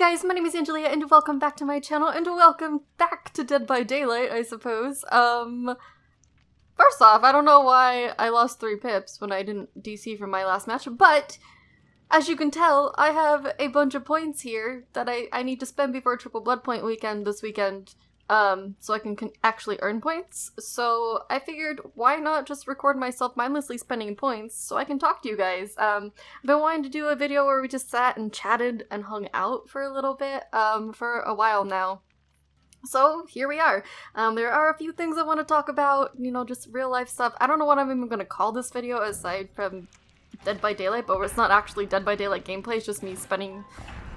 guys, my name is Angelia, and welcome back to my channel, and welcome back to Dead by Daylight, I suppose. First off, I don't know why I lost 3 pips when I didn't DC from my last match, but as you can tell, I have a bunch of points here that I need to spend before Triple Bloodpoint weekend this weekend, so I can actually earn points. So I figured, why not just record myself mindlessly spending points so I can talk to you guys. I've been wanting to do a video where we just sat and chatted and hung out for a little bit, for a while now. So here we are. There are a few things I want to talk about, you know, just real life stuff. I don't know what I'm even going to call this video aside from Dead by Daylight, but it's not actually Dead by Daylight gameplay, it's just me spending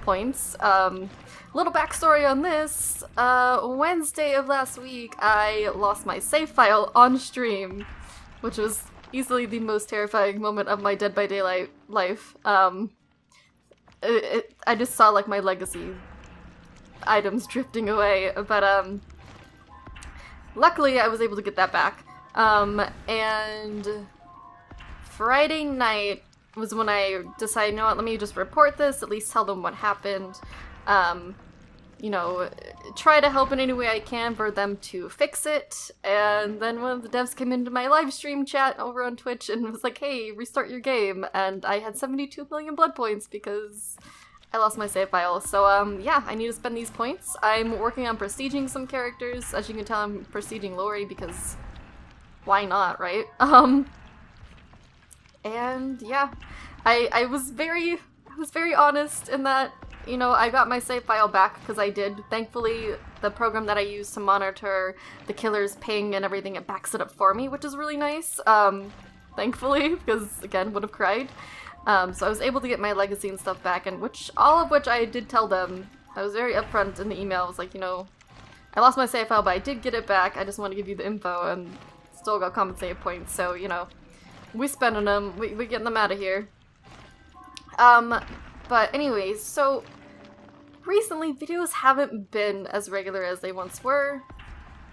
points. Little backstory on this. Wednesday of last week, I lost my save file on stream, which was easily the most terrifying moment of my Dead by Daylight life. I just saw like my legacy items drifting away, but luckily I was able to get that back. And Friday night was when I decided, you know what, let me just report this, at least tell them what happened. You know, try to help in any way I can for them to fix it. And then one of the devs came into my live stream chat over on Twitch and was like, hey, restart your game. And I had 72 million blood points because I lost my save file. So, yeah, I need to spend these points. I'm working on prestiging some characters. As you can tell, I'm prestiging Lori because why not, right? And yeah, I was very honest in that, you know, I got my save file back because I did. Thankfully, the program that I use to monitor the killer's ping and everything, it backs it up for me, which is really nice. Thankfully, because again, would have cried. So I was able to get my legacy and stuff back, and all of which I did tell them. I was very upfront in the email. I was like, you know, I lost my save file, but I did get it back. I just want to give you the info, and still got compensated points. So, you know, we spending them. We getting them out of here. But anyways, so recently videos haven't been as regular as they once were.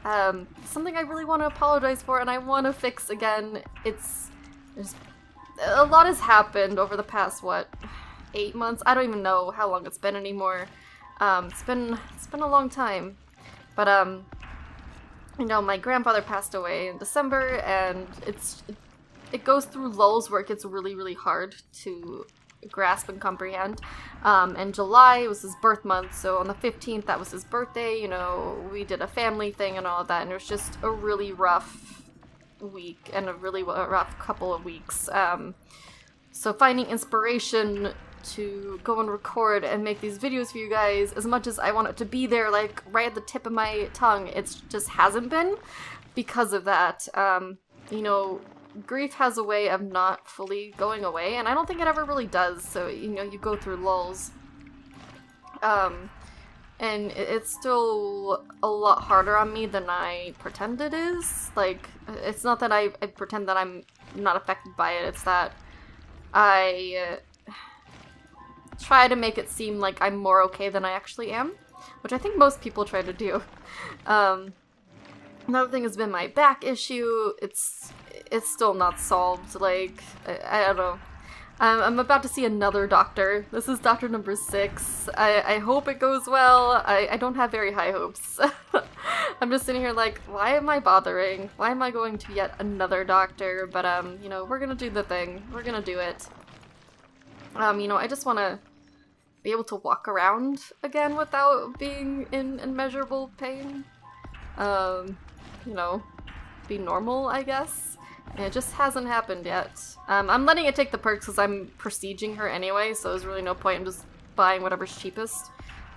Something I really want to apologize for and I want to fix again. There's a lot has happened over the past, what, 8 months? I don't even know how long it's been anymore. It's been a long time. But, you know, my grandfather passed away in December, and it goes through lulls where it gets really, really hard to grasp and comprehend. And July was his birth month, so on the 15th, that was his birthday. You know, we did a family thing and all of that, and it was just a really rough week and a really rough couple of weeks. So finding inspiration to go and record and make these videos for you guys, as much as I want it to be there, like, right at the tip of my tongue, it just hasn't been because of that. You know, grief has a way of not fully going away, and I don't think it ever really does, so, you know, you go through lulls. And it's still a lot harder on me than I pretend it is. Like, it's not that I pretend that I'm not affected by it, it's that I try to make it seem like I'm more okay than I actually am, which I think most people try to do. Another thing has been my back issue. It's still not solved. Like, I don't know. I'm about to see another doctor. This is doctor number 6. I hope it goes well. I don't have very high hopes. I'm just sitting here like, why am I bothering? Why am I going to yet another doctor? But, you know, we're gonna do the thing. We're gonna do it. You know, I just want to be able to walk around again without being in immeasurable pain. You know, be normal, I guess. And it just hasn't happened yet. I'm letting it take the perks because I'm prestiging her anyway, so there's really no point in just buying whatever's cheapest.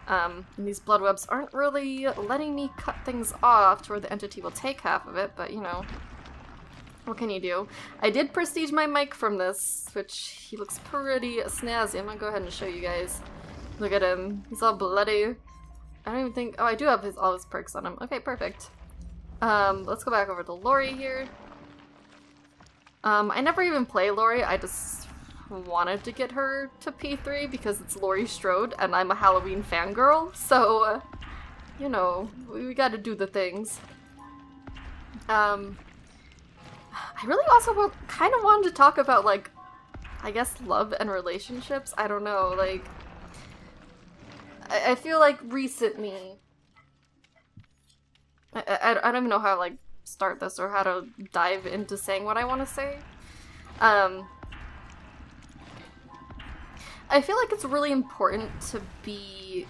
And these blood webs aren't really letting me cut things off to where the entity will take half of it, but you know, what can you do? I did prestige my mic from this, which he looks pretty snazzy. I'm gonna go ahead and show you guys. Look at him. He's all bloody. I don't even think... Oh, I do have all his perks on him. Okay, perfect. Let's go back over to Lori here. I never even play Lori, I just wanted to get her to P3 because it's Laurie Strode and I'm a Halloween fangirl, so, you know, we gotta do the things. I really also kind of wanted to talk about, like, I guess love and relationships. I don't know, like, I feel like recently, I don't even know how to, like, start this or how to dive into saying what I want to say. I feel like it's really important to be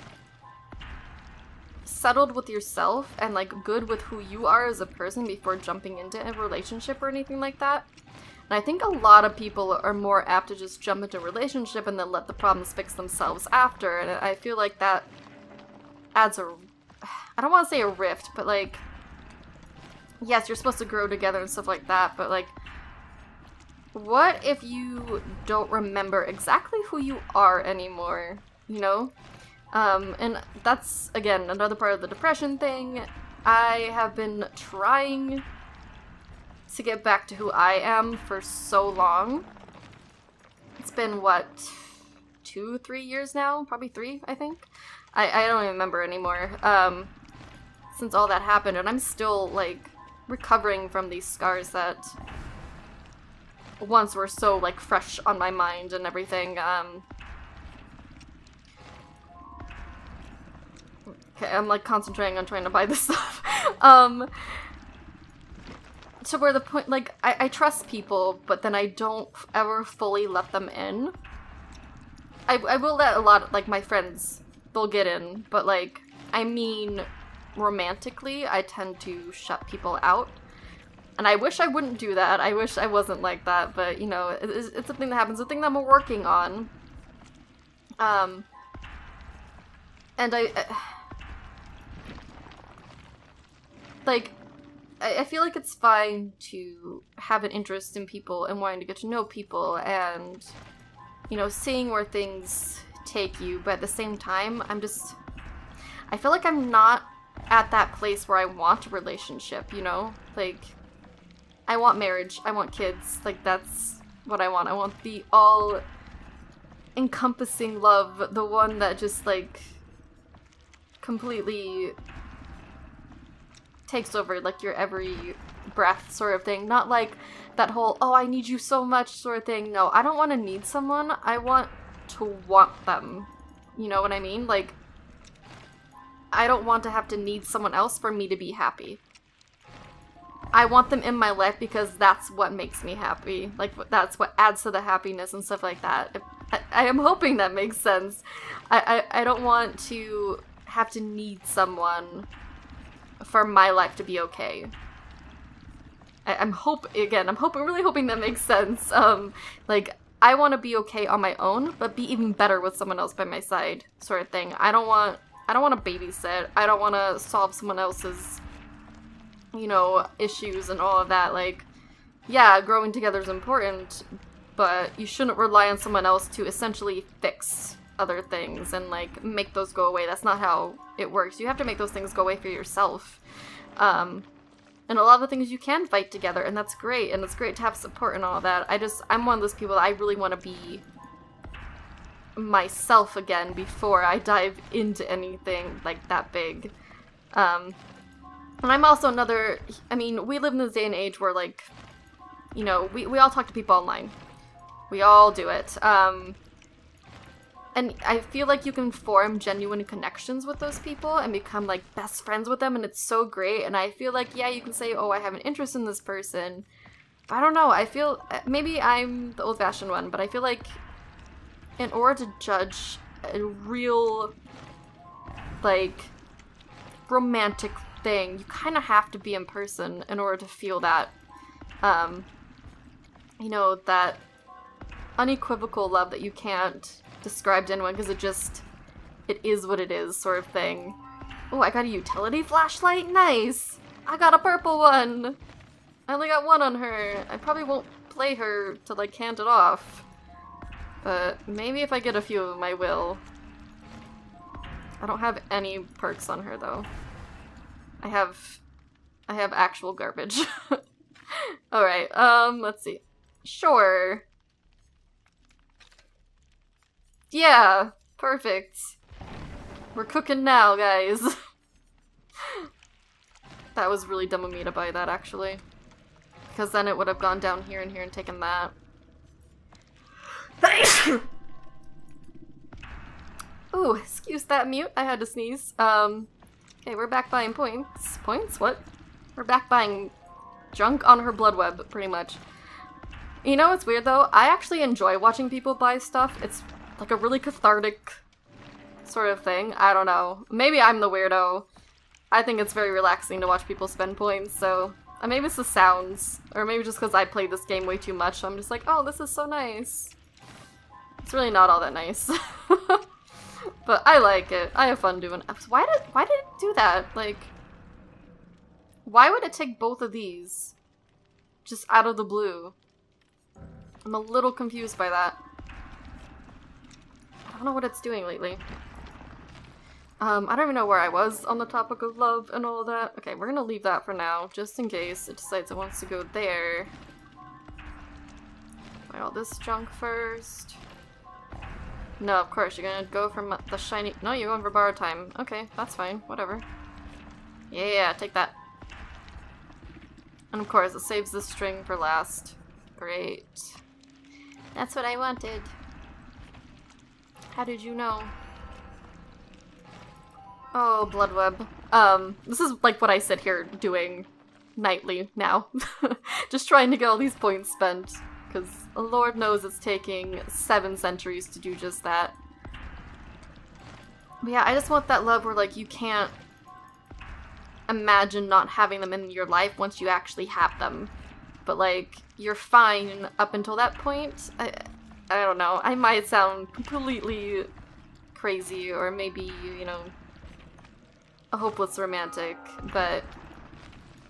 settled with yourself and, like, good with who you are as a person before jumping into a relationship or anything like that. And I think a lot of people are more apt to just jump into a relationship and then let the problems fix themselves after, and I feel like that adds a... I don't want to say a rift, but, like, yes, you're supposed to grow together and stuff like that, but, like, what if you don't remember exactly who you are anymore, you know? And that's, again, another part of the depression thing. I have been trying to get back to who I am for so long. It's been, what, 2-3 years now? Probably 3, I think? I don't even remember anymore, since all that happened, and I'm still, like, recovering from these scars that once were so, like, fresh on my mind and everything. Okay, I'm, like, concentrating on trying to buy this stuff. To where the point, like, I trust people, but then I don't ever fully let them in. I will let a lot of, like, my friends, they'll get in, but, like, I mean, romantically, I tend to shut people out. And I wish I wouldn't do that. I wish I wasn't like that, but, you know, it's a thing that happens, a thing that I'm working on. And I feel like it's fine to have an interest in people and wanting to get to know people and, you know, seeing where things take you, but at the same time, I feel like I'm not at that place where I want a relationship, you know? Like, I want marriage, I want kids, like, that's what I want. I want the all-encompassing love, the one that just, like, completely takes over, like, your every breath sort of thing. Not like that whole, oh, I need you so much sort of thing. No, I don't want to need someone. I want to want them. You know what I mean? Like, I don't want to have to need someone else for me to be happy. I want them in my life because that's what makes me happy. Like, that's what adds to the happiness and stuff like that. I am hoping that makes sense. I don't want to have to need someone for my life to be okay. I'm really hoping that makes sense. Like, I want to be okay on my own, but be even better with someone else by my side, sort of thing. I don't want to babysit. I don't want to solve someone else's, you know, issues and all of that. Like, yeah, growing together is important, but you shouldn't rely on someone else to essentially fix other things and, like, make those go away. That's not how it works. You have to make those things go away for yourself. And a lot of the things you can fight together, and that's great, and it's great to have support and all that. I'm one of those people that I really want to be myself again before I dive into anything, like, that big. And I'm also I mean, we live in this day and age where, like, you know, we all talk to people online. We all do it. And I feel like you can form genuine connections with those people and become, like, best friends with them, and it's so great. And I feel like, yeah, you can say, oh, I have an interest in this person. But I don't know, I feel, maybe I'm the old-fashioned one, but I feel like in order to judge a real, like, romantic thing, you kind of have to be in person in order to feel that, you know, that unequivocal love that you can't describe to anyone because it is what it is sort of thing. Oh, I got a utility flashlight? Nice! I got a purple one! I only got one on her. I probably won't play her to, like, hand it off. But maybe if I get a few of them, I will. I don't have any perks on her, though. I have actual garbage. Alright, let's see. Sure. Yeah, perfect. We're cooking now, guys. That was really dumb of me to buy that, actually. Because then it would have gone down here and here and taken that. Ooh, excuse that mute. I had to sneeze. Okay, we're back buying points. Points? What? We're back buying junk on her blood web, pretty much. You know what's weird, though? I actually enjoy watching people buy stuff. It's like a really cathartic sort of thing. I don't know. Maybe I'm the weirdo. I think it's very relaxing to watch people spend points, so... maybe it's the sounds. Or maybe just because I play this game way too much, so I'm just like, oh, this is so nice. It's really not all that nice. But I like it. I have fun doing it. Why did it do that? Like... why would it take both of these? Just out of the blue. I'm a little confused by that. I don't know what it's doing lately. I don't even know where I was on the topic of love and all of that. Okay, we're gonna leave that for now, just in case it decides it wants to go there. Buy all this junk first. No, of course, you're gonna go from the shiny- no, you're going for borrowed time. Okay, that's fine, whatever. Yeah, take that. And of course, it saves the string for last. Great. That's what I wanted. How did you know? Oh, Bloodweb. This is like what I sit here doing nightly now. Just trying to get all these points spent. Because Lord knows it's taking 7 centuries to do just that. But yeah, I just want that love where, like, you can't imagine not having them in your life once you actually have them. But, like, you're fine up until that point. I don't know. I might sound completely crazy, or maybe, you know, a hopeless romantic, but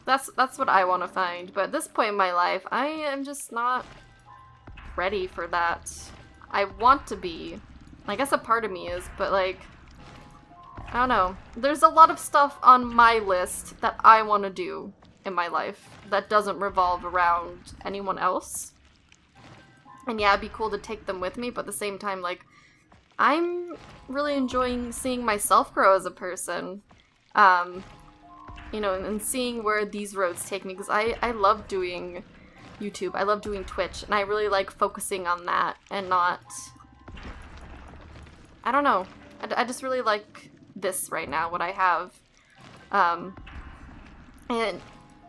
that's what I want to find. But at this point in my life, I am just not ready for that. I want to be. I guess a part of me is, but like, I don't know. There's a lot of stuff on my list that I want to do in my life that doesn't revolve around anyone else. And yeah, it'd be cool to take them with me, but at the same time, like, I'm really enjoying seeing myself grow as a person. You know, and seeing where these roads take me, because I love doing YouTube, I love doing Twitch, and I really like focusing on that, and not... I don't know. I just really like this right now, what I have.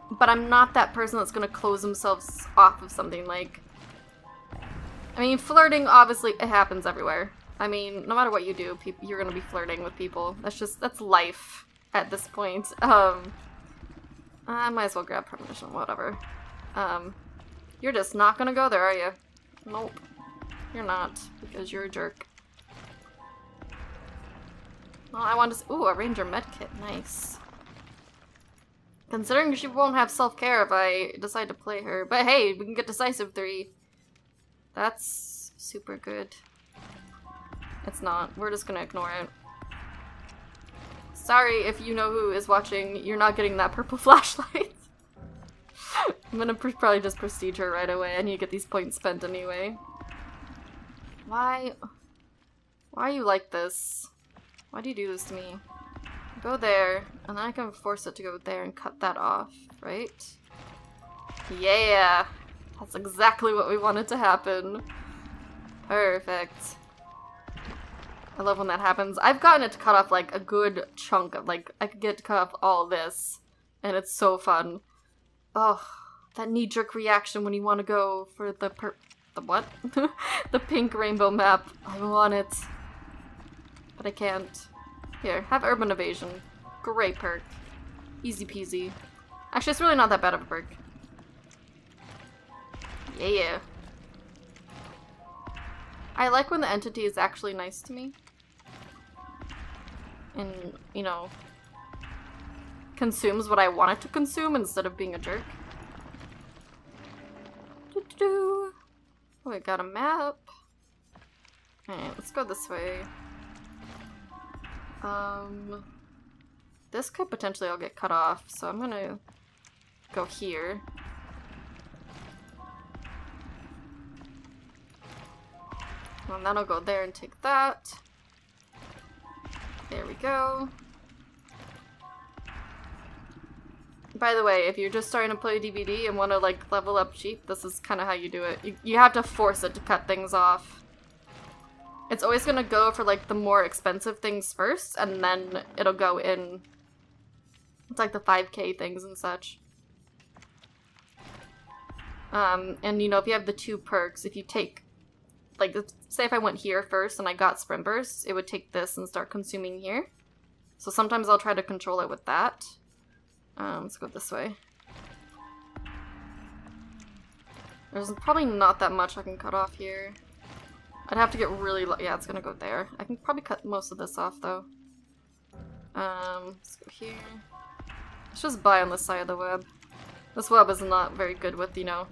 But I'm not that person that's gonna close themselves off of something, like... I mean, flirting, obviously, it happens everywhere. I mean, no matter what you do, you're gonna be flirting with people. That's life at this point. I might as well grab permission, whatever. You're just not gonna go there, are you? Nope. You're not, because you're a jerk. Well, I want to ooh, a ranger medkit, nice. Considering she won't have self-care if I decide to play her. But hey, we can get decisive 3. That's super good. It's not. We're just gonna ignore it. Sorry if you know who is watching, you're not getting that purple flashlight. I'm gonna probably just prestige her right away. I need to get these points spent anyway. Why are you like this? Why do you do this to me? Go there, and then I can force it to go there and cut that off, right? Yeah! That's exactly what we wanted to happen. Perfect. I love when that happens. I've gotten it to cut off like a good chunk of, like, I could get it to cut off all this, and it's so fun. Oh, that knee-jerk reaction when you want to go for the what? The pink rainbow map. I want it. But I can't. Here, have Urban Evasion. Great perk. Easy peasy. Actually, it's really not that bad of a perk. Yeah. I like when the entity is actually nice to me. And, you know, consumes what I want it to consume instead of being a jerk. Oh, I got a map. Alright, let's go this way. This could potentially all get cut off, so I'm gonna go here. And then I'll go there and take that. There we go. By the way, if you're just starting to play DVD and want to like level up cheap, this is kind of how you do it. You have to force it to cut things off. It's always gonna go for, like, the more expensive things first, and then it'll go in... It's like the 5K things and such. And, you know, if you have the 2 perks, if you take... Like, say if I went here first and I got Sprint Burst, it would take this and start consuming here. So sometimes I'll try to control it with that. Let's go this way. There's probably not that much I can cut off here. I'd have to get really low. Yeah, it's gonna go there. I can probably cut most of this off, though. Let's go here. Let's just buy on this side of the web. This web is not very good with, you know,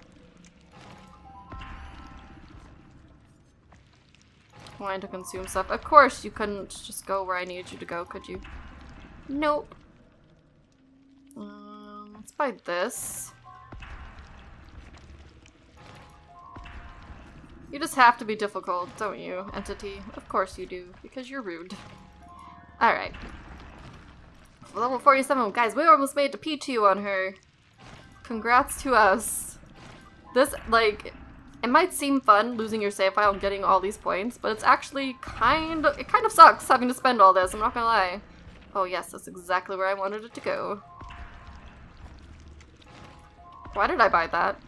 wanting to consume stuff. Of course, you couldn't just go where I needed you to go, could you? Nope. Let's buy this. You just have to be difficult, don't you, entity? Of course you do, because you're rude. Alright. Level 47. Guys, we almost made it to P2 on her. Congrats to us. This, like, it might seem fun losing your save file and getting all these points, but it's actually it kind of sucks having to spend all this, I'm not gonna lie. Oh yes, that's exactly where I wanted it to go. Why did I buy that?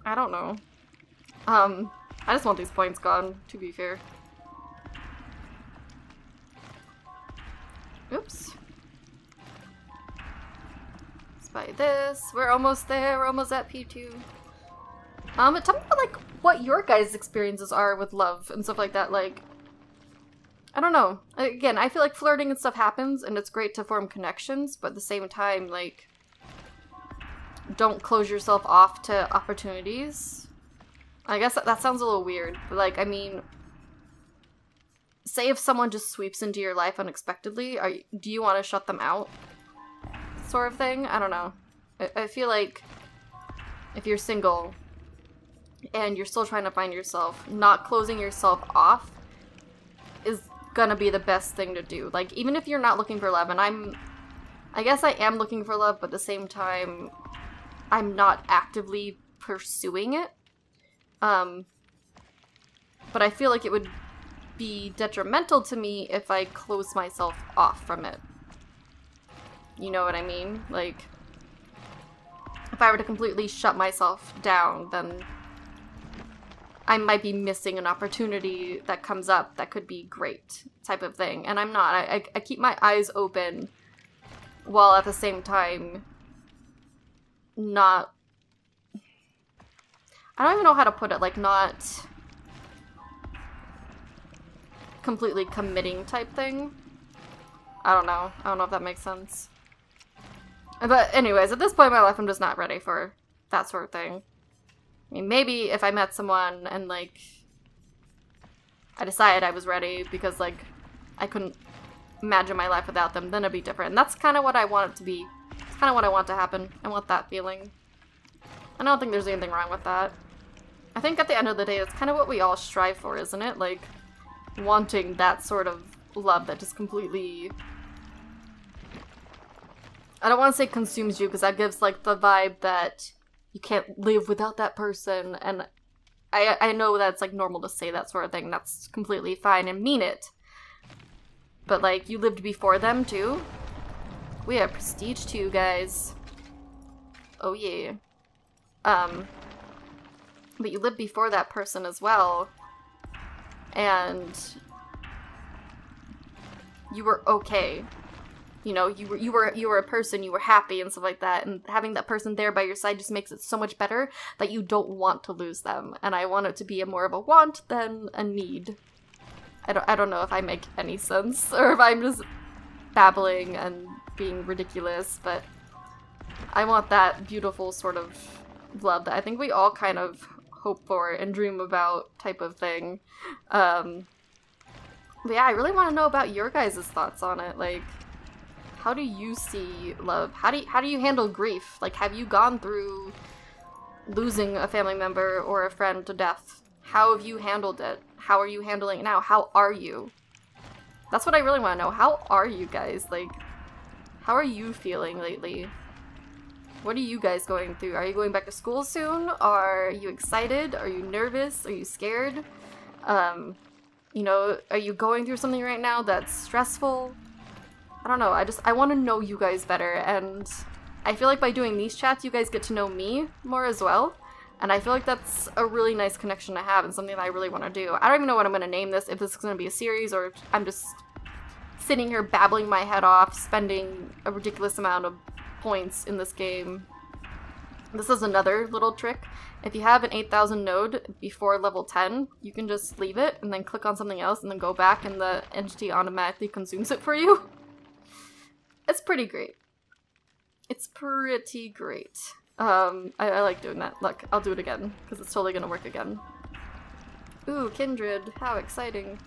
I don't know. I just want these points gone, to be fair. Oops. Let's buy this. We're almost there. We're almost at P2. Tell me about, like, what your guys' experiences are with love and stuff like that. Like, I don't know. Again, I feel like flirting and stuff happens, and it's great to form connections, but at the same time, like, don't close yourself off to opportunities. I guess that sounds a little weird, but, like, I mean, say if someone just sweeps into your life unexpectedly, do you want to shut them out? Sort of thing? I don't know. I feel like if you're single and you're still trying to find yourself, not closing yourself off is gonna be the best thing to do. Like, even if you're not looking for love, and I guess I am looking for love, but at the same time, I'm not actively pursuing it. But I feel like it would be detrimental to me if I close myself off from it. You know what I mean? Like, if I were to completely shut myself down, then I might be missing an opportunity that comes up that could be great, type of thing. And I'm not. I keep my eyes open while at the same time not... I don't even know how to put it, like, not completely committing type thing. I don't know. I don't know if that makes sense. But anyways, at this point in my life, I'm just not ready for that sort of thing. I mean, maybe if I met someone and, like, I decided I was ready because, like, I couldn't imagine my life without them, then it'd be different. And that's kind of what I want it to be. It's kind of what I want to happen. I want that feeling. I don't think there's anything wrong with that. I think at the end of the day, it's kind of what we all strive for, isn't it? Like, wanting that sort of love that just completely... I don't want to say consumes you, because that gives, like, the vibe that you can't live without that person, and I know that's, like, normal to say that sort of thing. That's completely fine and mean it. But, like, you lived before them, too? We have prestige, too, guys. Oh, yeah. But you lived before that person as well, and you were okay. You know, you were a person, you were happy and stuff like that, and having that person there by your side just makes it so much better that you don't want to lose them. And I want it to be more of a want than a need. I don't know if I make any sense, or if I'm just babbling and being ridiculous, but I want that beautiful sort of love that I think we all kind of hope for and dream about type of thing. But yeah, I really want to know about your guys' thoughts on it. Like, how do you see love? How do you handle grief? Like, have you gone through losing a family member or a friend to death? How have you handled it? How are you handling it now? How are you? That's what I really want to know. How are you guys? Like, how are you feeling lately? What are you guys going through? Are you going back to school soon? Are you excited? Are you nervous? Are you scared? You know, are you going through something right now that's stressful? I don't know, I want to know you guys better, and I feel like by doing these chats, you guys get to know me more as well. And I feel like that's a really nice connection to have and something that I really want to do. I don't even know what I'm going to name this, if this is going to be a series or if I'm just sitting here babbling my head off, spending a ridiculous amount of points in this game. This is another little trick. If you have an 8,000 node before level 10, you can just leave it and then click on something else and then go back and the entity automatically consumes it for you. It's pretty great. It's pretty great. I like doing that. Look, I'll do it again, because it's totally gonna work again. Ooh, Kindred, how exciting.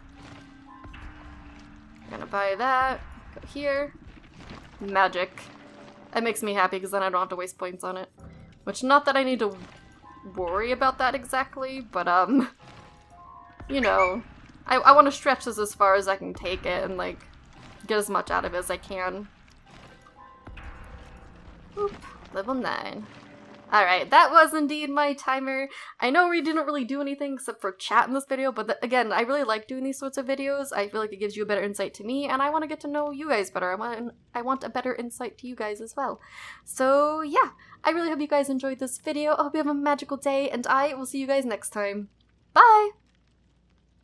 I'm gonna buy that, go here. Magic. That makes me happy, because then I don't have to waste points on it. Which, not that I need to worry about that exactly, but, you know, I want to stretch this as far as I can take it, and, like, get as much out of it as I can. Oop, level 9. Alright, that was indeed my timer. I know we didn't really do anything except for chat in this video, but again, I really like doing these sorts of videos. I feel like it gives you a better insight to me, and I want to get to know you guys better. I want a better insight to you guys as well. So yeah, I really hope you guys enjoyed this video. I hope you have a magical day, and I will see you guys next time. Bye!